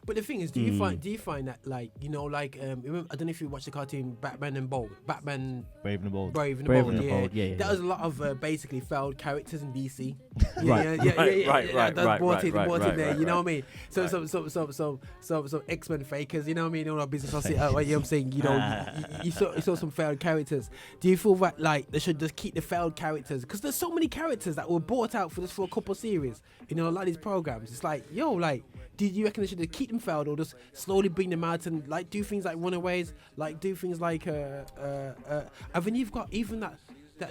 But the thing is, do you find that like remember, I don't know if you watched the cartoon Batman and Bold, Batman Brave and the Bold. Brave and the Brave Bold, and the Bold, yeah. That was a lot of basically failed characters in DC. Right. That's brought in there. Right, You know what I mean? So X-Men fakers. You know what I mean? All our business. You know what I'm saying? You saw some failed characters. Do you feel that like they should just keep the failed characters? Because there's so many characters that were bought out for a couple series. A lot of these programs. It's like, do you reckon they should just keep them failed or just slowly bring them out and like do things like Runaways, like do things like and then you've got even that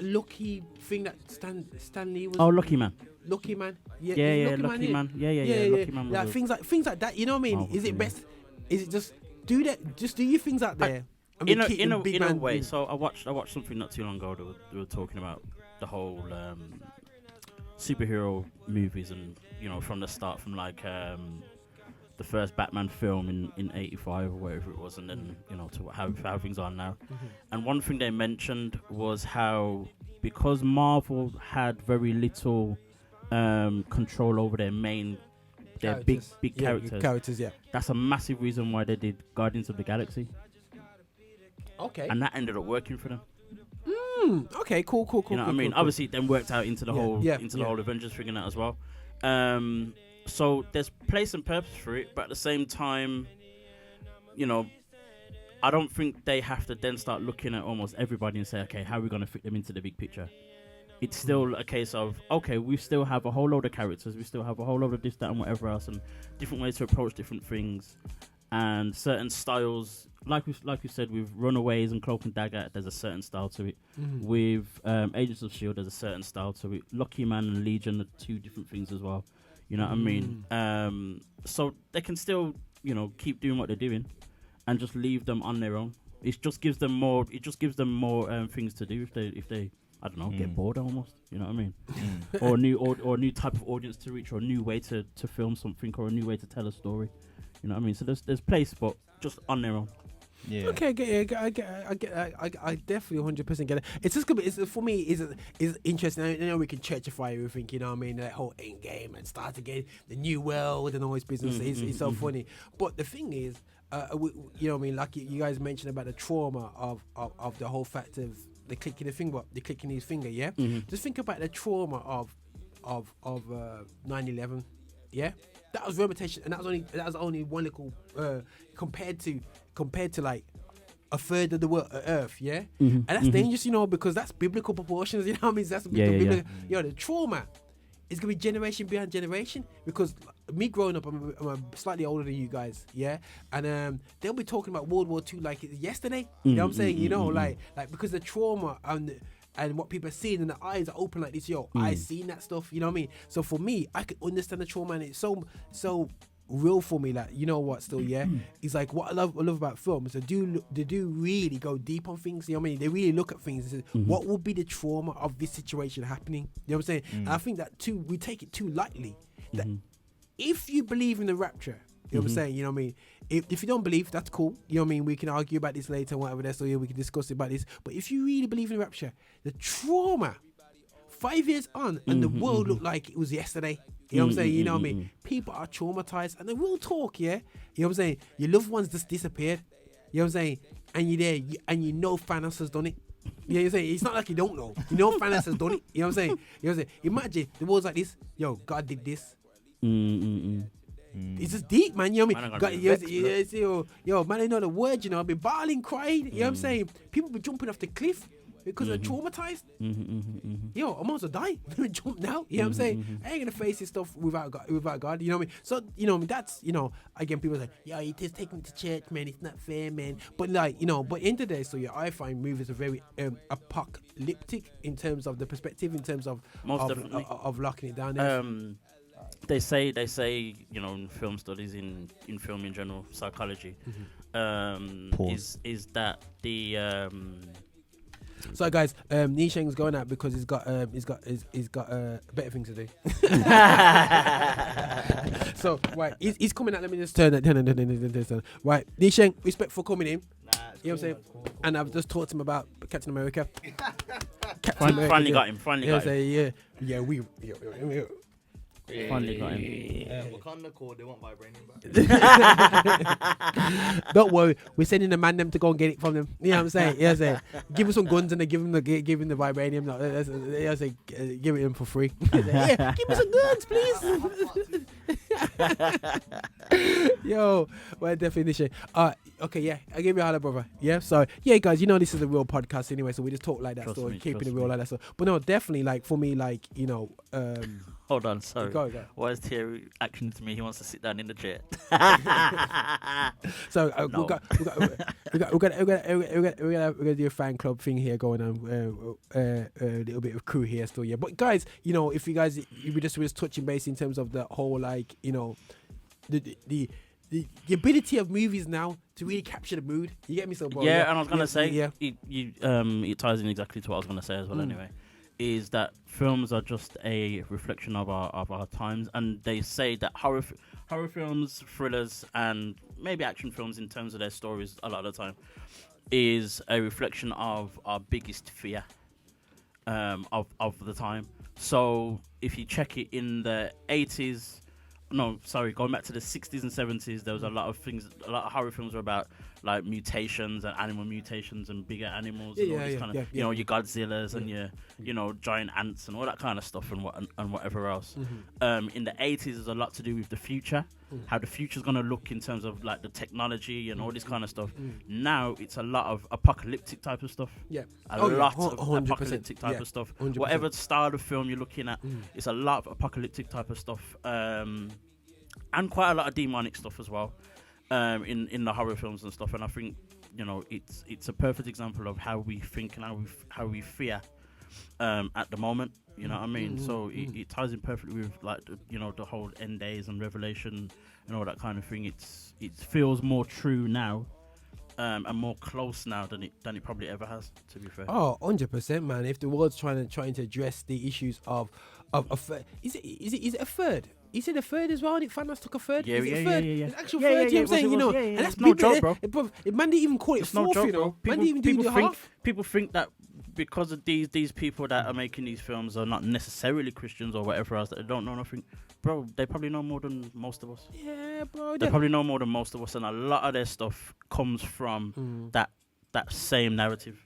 lucky thing that Stanley was. Oh, Lucky Man. Lucky Man. Yeah, Lucky Man. Yeah. Lucky Man. Like things like that. You know what I mean? Oh, Is it best? Is it just do that? Just do your things out there. In a way. So I watched something not too long ago. They were talking about the whole superhero movies and from the start, from like the first Batman film in '85 or whatever it was, and then to how things are now. Mm-hmm. And one thing they mentioned was how, because Marvel had very little control over their big characters. Yeah. That's a massive reason why they did Guardians of the Galaxy. Okay. And that ended up working for them. Okay. Cool. You know what I mean? Cool. Obviously, it then worked out into the whole Avengers thing and that as well. So there's place and purpose for it, but at the same time, I don't think they have to then start looking at almost everybody and say, okay, how are we going to fit them into the big picture? It's still a case of, okay, we still have a whole load of characters, we still have a whole load of this, that, and whatever else, and different ways to approach different things, and certain styles. Like we said, with Runaways and Cloak and Dagger, there's a certain style to it. Mm-hmm. With Agents of S.H.I.E.L.D., there's a certain style to it. Lucky Man and Legion are two different things as well. You know what I mean? So they can still, keep doing what they're doing, and just leave them on their own. It just gives them more. Things to do if they I don't know, get bored almost. You know what I mean? Or a new type of audience to reach, or a new way to film something, or a new way to tell a story. You know what I mean? So there's place, but just on their own. Yeah. Okay, I definitely 100% get it. It's just good. For me, is interesting. I know we can churchify everything. You know what I mean? That whole end game and start again, the new world and all this business. It's so funny. But the thing is, you know what I mean? Like you guys mentioned about the trauma of the whole fact of the clicking his finger. Yeah. Just think about the trauma of 9/11. Yeah. That was reputation, and that was only one little compared to like a third of the world, Earth, yeah, and that's dangerous, because that's biblical proportions, you know what I mean? That's biblical. The trauma is gonna be generation behind generation. Because me growing up, I'm slightly older than you guys, yeah, and they'll be talking about World War II like it's yesterday. You know what I'm saying? Like because the trauma and what people are seeing, and the eyes are open like this. I seen that stuff. You know what I mean? So for me, I could understand the trauma, and it's so real for me. Like, you know what? Still, yeah. It's like what I love about films. They do really go deep on things. You know what I mean? They really look at things and say, what would be the trauma of this situation happening? You know what I'm saying? And I think that too, we take it too lightly. That if you believe in the rapture, you know what I'm saying? You know what I mean? If you don't believe, that's cool. You know what I mean? We can argue about this later and whatever that's, so we can discuss about this. But if you really believe in the rapture, the trauma 5 years on and the world looked like it was yesterday. You know what I'm saying? You know what I mean? People are traumatized, and they will talk, yeah? You know what I'm saying? Your loved ones just disappeared. You know what I'm saying? And you're there, and Thanos has done it. You know what I'm saying? It's not like you don't know. Thanos has done it. You know what I'm saying? You know what I'm saying? Imagine the world's like this. God did this. It's just deep, man. You know what I mean? Man, I know the words, I've been bawling, crying. You know what I'm saying? People be jumping off the cliff because they're traumatized. I'm almost die. Jump now. You know what I'm saying? I ain't gonna face this stuff without God. You know what I mean? So, that's, again, people say, you just take me to church, man. It's not fair, man. But but at the end of the day, so I find movies are very apocalyptic in terms of the perspective, in terms of locking it down. They say in film studies, in film in general, psychology, is that the So guys, Nisheng's going out because he's got better things to do. So right, he's coming out. Let me just turn. Right, Nisheng, respect for coming in. You know what I'm saying? Cool. And I've just talked to him about Captain America. Finally got him. Yeah. Finally got him. Wakanda called, they want vibranium back. Don't worry, we're sending the man them to go and get it from them. You know what I'm saying? Yeah, say, give him some guns and they give him the vibranium. No, yeah, say, give it him for free. Yeah, give me some guns, please. Yo, what definition? Okay, yeah, I give you a holler, brother. Yeah, so yeah, guys, you know this is a real podcast anyway, so we just talk like that, Trust so me, keeping trust it real me. like that. So, but no, definitely, like for me, like you know, Hold on, sorry. go. Why is Thierry acting to me? He wants to sit down in the chair. So No. we're gonna do a fan club thing here going on. A little bit of crew here still, yeah. But guys, you know, if you guys, we just touching base in terms of the whole, like, you know, the ability of movies now to really capture the mood. You get me, so bro? Yeah, and I was gonna say, yeah. it ties in exactly to what I was gonna say as well. Anyway, is that films are just a reflection of our times, and they say that horror films, thrillers, and maybe action films, in terms of their stories, a lot of the time, is a reflection of our biggest fear of the time. So if you check it in the 80s. No, sorry, going back to the 60s and 70s, there was a lot of horror films were about like mutations and animal mutations and bigger animals and all this kind of, you know, your Godzillas and your, you know, giant ants and all that kind of stuff and whatever else. In the 80s, there's a lot to do with the future, how the future's going to look in terms of like the technology and all this kind of stuff. Now it's a lot of apocalyptic type of stuff. Yeah. A lot of 100%. apocalyptic type of stuff. 100%. Whatever style of film you're looking at, it's a lot of apocalyptic type of stuff. And quite a lot of demonic stuff as well, in the horror films and stuff. And I think, you know, it's a perfect example of how we think and how we fear at the moment. You know what I mean? So it ties in perfectly with, like, you know, the whole end days and Revelation and all that kind of thing. It feels more true now, and more close now than it probably ever has, to be fair. Oh, 100%, man. If the world's trying to address the issues of a third, is it a third? Is it a third as well? And Thanos took a third. Yeah, is it a yeah, third? yeah, yeah. It's actual Yeah, third. yeah, you know what I'm saying? it You know, was, yeah, and yeah. that's It's no people. joke, bro. Man didn't even call it It's no fourth. joke, You know, bro. man didn't even do the half. People think that because of these people that are making these films are not necessarily Christians or whatever else, that they don't know nothing. Bro, they probably know more than most of us. Yeah, bro. They probably know more than most of us, and a lot of their stuff comes from that same narrative.